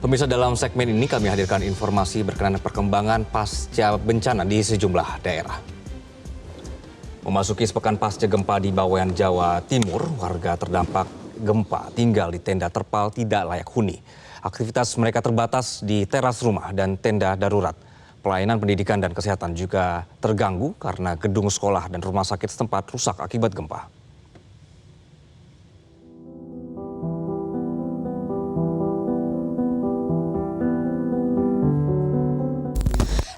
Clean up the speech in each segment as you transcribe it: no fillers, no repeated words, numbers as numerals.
Pemirsa, dalam segmen ini kami hadirkan informasi berkenaan perkembangan pasca bencana di sejumlah daerah. Memasuki sepekan pasca gempa di Bawean, Jawa Timur, warga terdampak gempa tinggal di tenda terpal tidak layak huni. Aktivitas mereka terbatas di teras rumah dan tenda darurat. Pelayanan pendidikan dan kesehatan juga terganggu karena gedung sekolah dan rumah sakit setempat rusak akibat gempa.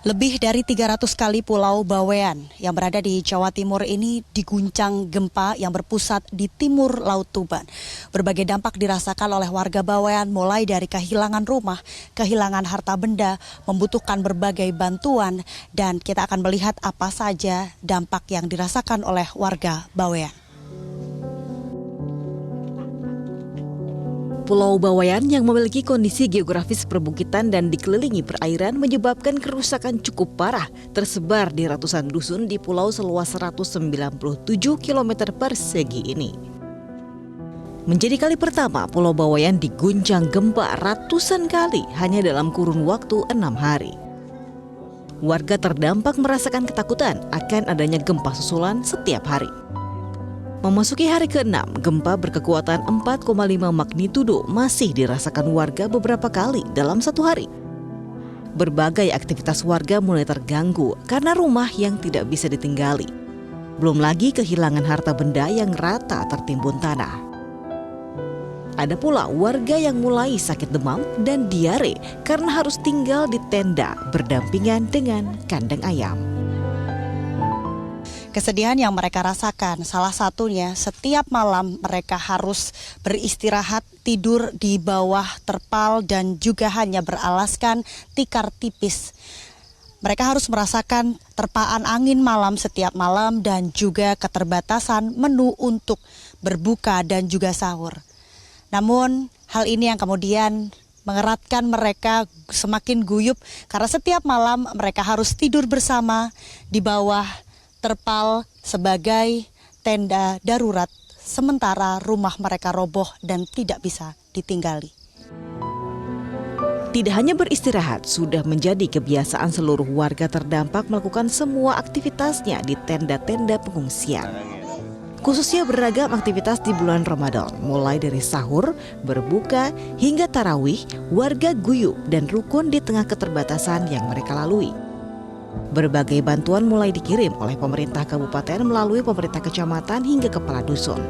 Lebih dari 300 kali Pulau Bawean yang berada di Jawa Timur ini diguncang gempa yang berpusat di timur Laut Tuban. Berbagai dampak dirasakan oleh warga Bawean, mulai dari kehilangan rumah, kehilangan harta benda, membutuhkan berbagai bantuan, dan kita akan melihat apa saja dampak yang dirasakan oleh warga Bawean. Pulau Bawean yang memiliki kondisi geografis perbukitan dan dikelilingi perairan menyebabkan kerusakan cukup parah tersebar di ratusan dusun di pulau seluas 197 km persegi ini. Menjadi kali pertama Pulau Bawean diguncang gempa ratusan kali hanya dalam kurun waktu 6 hari. Warga terdampak merasakan ketakutan akan adanya gempa susulan setiap hari. Memasuki hari ke-6, gempa berkekuatan 4,5 magnitudo masih dirasakan warga beberapa kali dalam satu hari. Berbagai aktivitas warga mulai terganggu karena rumah yang tidak bisa ditinggali. Belum lagi kehilangan harta benda yang rata tertimbun tanah. Ada pula warga yang mulai sakit demam dan diare karena harus tinggal di tenda berdampingan dengan kandang ayam. Kesedihan yang mereka rasakan, salah satunya setiap malam mereka harus beristirahat, tidur di bawah terpal dan juga hanya beralaskan tikar tipis. Mereka harus merasakan terpaan angin malam setiap malam dan juga keterbatasan menu untuk berbuka dan juga sahur. Namun hal ini yang kemudian mengeratkan mereka semakin guyup karena setiap malam mereka harus tidur bersama di bawah terpal sebagai tenda darurat, sementara rumah mereka roboh dan tidak bisa ditinggali. Tidak hanya beristirahat, sudah menjadi kebiasaan seluruh warga terdampak melakukan semua aktivitasnya di tenda-tenda pengungsian. Khususnya beragam aktivitas di bulan Ramadan, mulai dari sahur, berbuka, hingga tarawih, warga guyup dan rukun di tengah keterbatasan yang mereka lalui. Berbagai bantuan mulai dikirim oleh pemerintah kabupaten melalui pemerintah kecamatan hingga kepala dusun.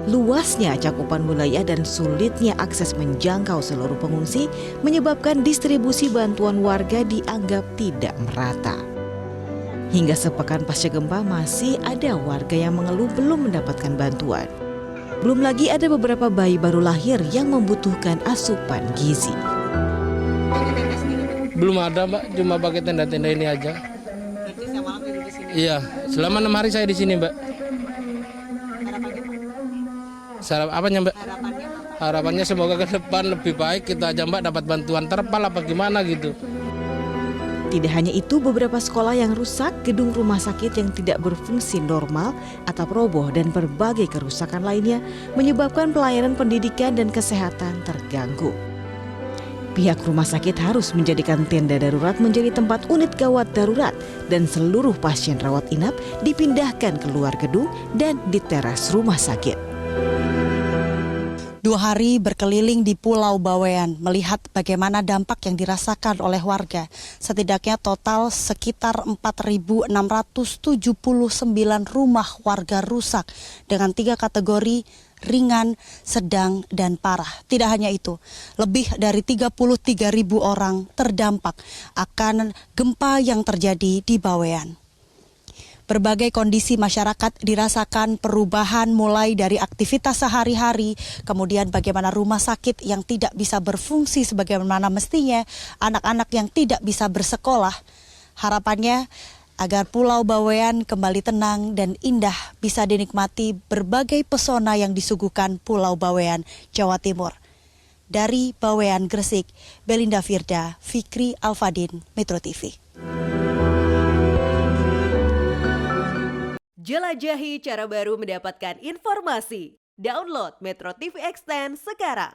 Luasnya cakupan wilayah dan sulitnya akses menjangkau seluruh pengungsi menyebabkan distribusi bantuan warga dianggap tidak merata. Hingga sepekan pasca gempa masih ada warga yang mengeluh belum mendapatkan bantuan. Belum lagi ada beberapa bayi baru lahir yang membutuhkan asupan gizi. Belum ada, Mbak, cuma pakai tenda-tenda ini aja. Berarti saya malam tidur di sini? Iya, selama 6 hari saya di sini, Mbak. Apanya, Mbak? Harapannya semoga ke depan lebih baik kita aja, Mbak, dapat bantuan terpal apa gimana gitu. Tidak hanya itu, beberapa sekolah yang rusak, gedung rumah sakit yang tidak berfungsi normal, atap roboh, dan berbagai kerusakan lainnya menyebabkan pelayanan pendidikan dan kesehatan terganggu. Pihak rumah sakit harus menjadikan tenda darurat menjadi tempat unit gawat darurat dan seluruh pasien rawat inap dipindahkan ke luar gedung dan di teras rumah sakit. 2 hari berkeliling di Pulau Bawean melihat bagaimana dampak yang dirasakan oleh warga. Setidaknya total sekitar 4.679 rumah warga rusak dengan 3 kategori ringan, sedang, dan parah. Tidak hanya itu, lebih dari 33.000 orang terdampak akan gempa yang terjadi di Bawean. Berbagai kondisi masyarakat dirasakan perubahan mulai dari aktivitas sehari-hari, kemudian bagaimana rumah sakit yang tidak bisa berfungsi sebagaimana mestinya, anak-anak yang tidak bisa bersekolah. Harapannya agar Pulau Bawean kembali tenang dan indah bisa dinikmati berbagai pesona yang disuguhkan Pulau Bawean, Jawa Timur. Dari Bawean, Gresik, Belinda Firda, Fikri Alfadin, Metro TV. Jelajahi cara baru mendapatkan informasi. Download Metro TV Extend sekarang.